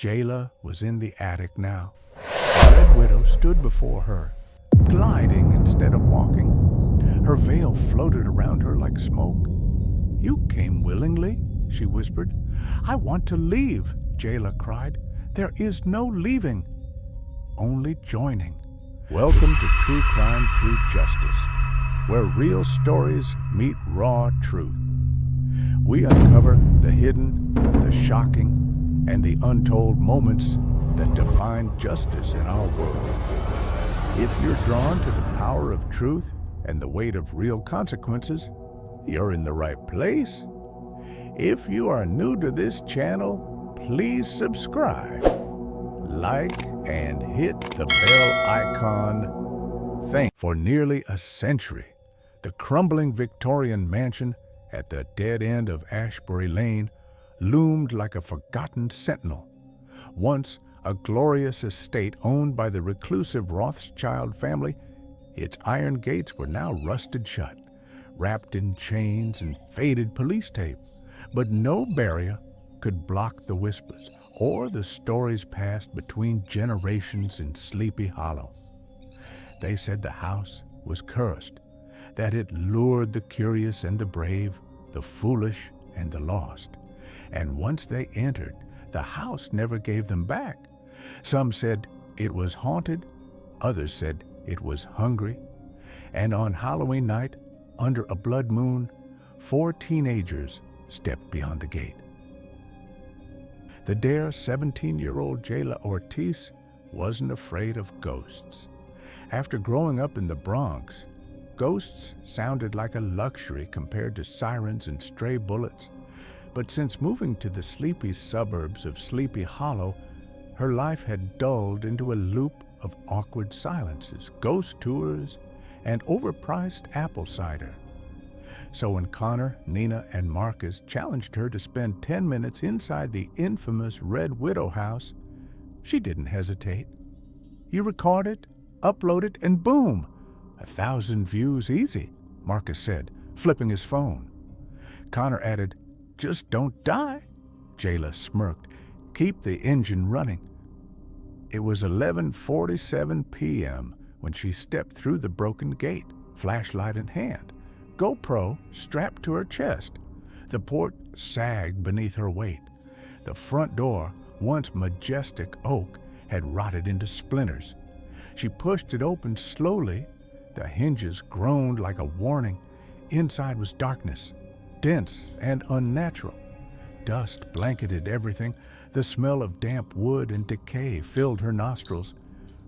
Jayla was in the attic now. The Red Widow stood before her, gliding instead of walking. Her veil floated around her like smoke. "You came willingly," she whispered. "I want to leave," Jayla cried. "There is no leaving, only joining." Welcome to True Crime, True Justice, where real stories meet raw truth. We uncover the hidden, the shocking, and the untold moments that define justice in our world. If you're drawn to the power of truth and the weight of real consequences, you're in the right place. If you are new to this channel, please subscribe, like, and hit the bell icon. For nearly a century, the crumbling Victorian mansion at the dead end of Ashbury Lane loomed like a forgotten sentinel. Once a glorious estate owned by the reclusive Rothschild family, its iron gates were now rusted shut, wrapped in chains and faded police tape. But no barrier could block the whispers or the stories passed between generations in Sleepy Hollow. They said the house was cursed, that it lured the curious and the brave, the foolish and the lost. And once they entered, the house never gave them back. Some said it was haunted, others said it was hungry. And on Halloween night, under a blood moon, 4 teenagers stepped beyond the gate. The dare 17-year-old Jayla Ortiz wasn't afraid of ghosts. After growing up in the Bronx, ghosts sounded like a luxury compared to sirens and stray bullets. But since moving to the sleepy suburbs of Sleepy Hollow, her life had dulled into a loop of awkward silences, ghost tours, and overpriced apple cider. So when Connor, Nina, and Marcus challenged her to spend 10 minutes inside the infamous Red Widow house, she didn't hesitate. "You record it, upload it, and boom! 1,000 views easy," Marcus said, flipping his phone. Connor added, "Just don't die." Jayla smirked. "Keep the engine running." It was 11:47 p.m. when she stepped through the broken gate, flashlight in hand, GoPro strapped to her chest. The port sagged beneath her weight. The front door, once majestic oak, had rotted into splinters. She pushed it open slowly. The hinges groaned like a warning. Inside was darkness, dense and unnatural. Dust blanketed everything. The smell of damp wood and decay filled her nostrils.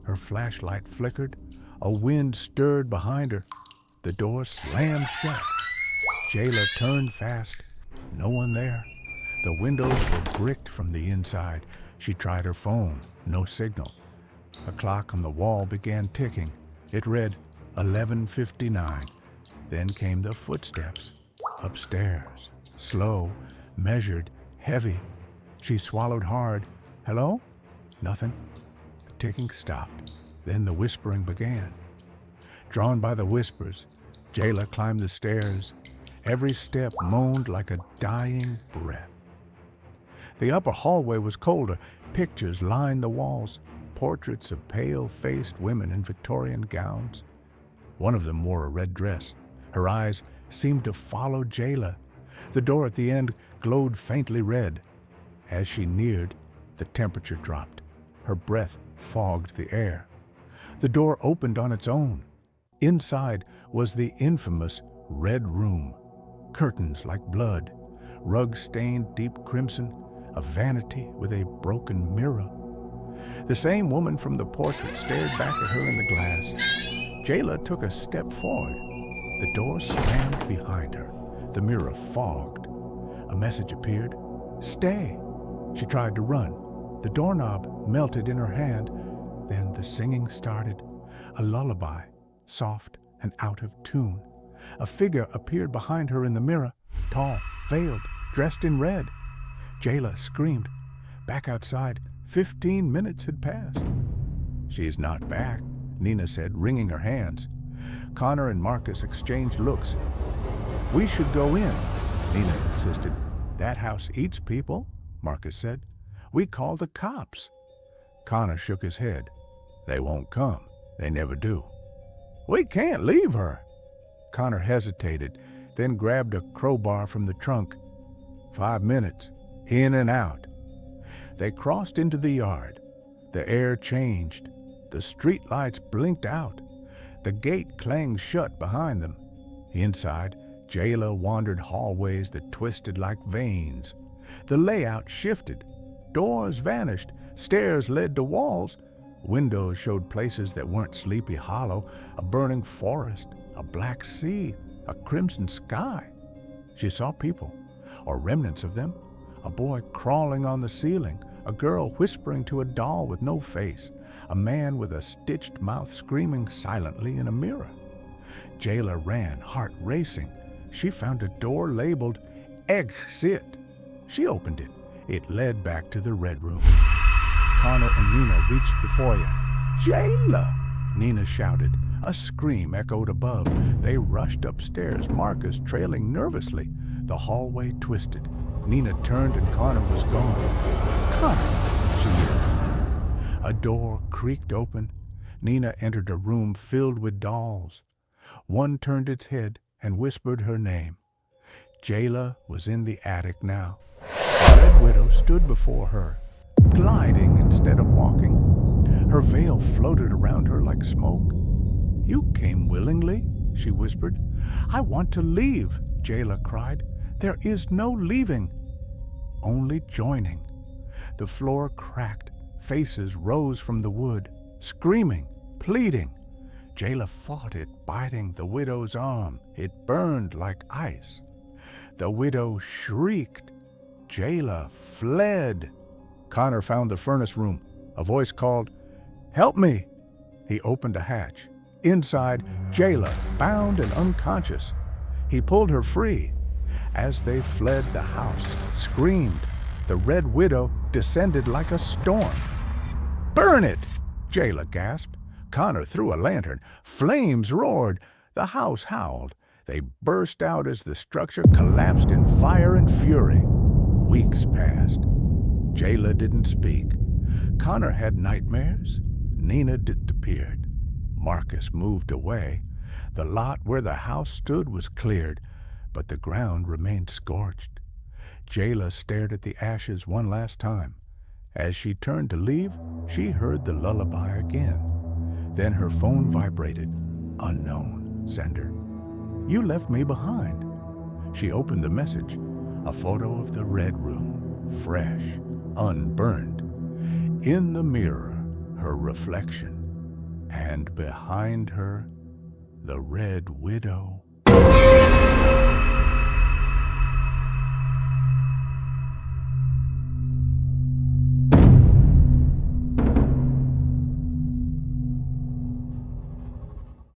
Her flashlight flickered. A wind stirred behind her. The door slammed shut. Jayla turned fast. No one there. The windows were bricked from the inside. She tried her phone. No signal. A clock on the wall began ticking. It read 11:59. Then came the footsteps. Upstairs. Slow, measured, heavy. She swallowed hard. "Hello?" Nothing. The ticking stopped. Then the whispering began. Drawn by the whispers, Jayla climbed the stairs. Every step moaned like a dying breath. The upper hallway was colder. Pictures lined the walls, portraits of pale-faced women in Victorian gowns. One of them wore a red dress. Her eyes seemed to follow Jayla. The door at the end glowed faintly red. As she neared, the temperature dropped. Her breath fogged the air. The door opened on its own. Inside was the infamous Red Room. Curtains like blood, rugs stained deep crimson, a vanity with a broken mirror. The same woman from the portrait stared back at her in the glass. Jayla took a step forward. The door slammed behind her. The mirror fogged. A message appeared. "Stay." She tried to run. The doorknob melted in her hand. Then the singing started. A lullaby, soft and out of tune. A figure appeared behind her in the mirror, tall, veiled, dressed in red. Jayla screamed. Back outside, 15 minutes had passed. "She's not back," Nina said, wringing her hands. Connor and Marcus exchanged looks. "We should go in," Nina insisted. "That house eats people," Marcus said. We call the cops." Connor shook his head. "They won't come. They never do." "We can't leave her." Connor hesitated, then grabbed a crowbar from the trunk. 5 minutes, in and out. They crossed into the yard. The air changed. The street lights blinked out. The gate clanged shut behind them. Inside, Jayla wandered hallways that twisted like veins. The layout shifted. Doors vanished. Stairs led to walls. Windows showed places that weren't Sleepy Hollow, a burning forest, a black sea, a crimson sky. She saw people, or remnants of them, a boy crawling on the ceiling, a girl whispering to a doll with no face, a man with a stitched mouth screaming silently in a mirror. Jayla ran, heart racing. She found a door labeled Exit. She opened it. It led back to the red room. Connor and Nina reached the foyer. "Jayla!" Nina shouted. A scream echoed above. They rushed upstairs, Marcus trailing nervously. The hallway twisted. Nina turned and Connor was gone. "Connor!" she yelled. A door creaked open. Nina entered a room filled with dolls. One turned its head and whispered her name. Jayla was in the attic now. The Red Widow stood before her, gliding instead of walking. Her veil floated around her like smoke. "You came willingly," she whispered. "I want to leave," Jayla cried. "There is no leaving, only joining." The floor cracked. Faces rose from the wood, screaming, pleading. Jayla fought it, biting the widow's arm. It burned like ice. The widow shrieked. Jayla fled. Connor found the furnace room. A voice called, "Help me!" He opened a hatch. Inside, Jayla, bound and unconscious. He pulled her free. As they fled, the house screamed. The Red Widow descended like a storm. "Burn it!" Jayla gasped. Connor threw a lantern. Flames roared. The house howled. They burst out as the structure collapsed in fire and fury. Weeks passed. Jayla didn't speak. Connor had nightmares. Nina disappeared. Marcus moved away. The lot where the house stood was cleared, but the ground remained scorched. Jayla stared at the ashes one last time. As she turned to leave, she heard the lullaby again. Then her phone vibrated. Unknown sender. "You left me behind." She opened the message. A photo of the red room, fresh, unburned. In the mirror, her reflection. And behind her, the Red Widow.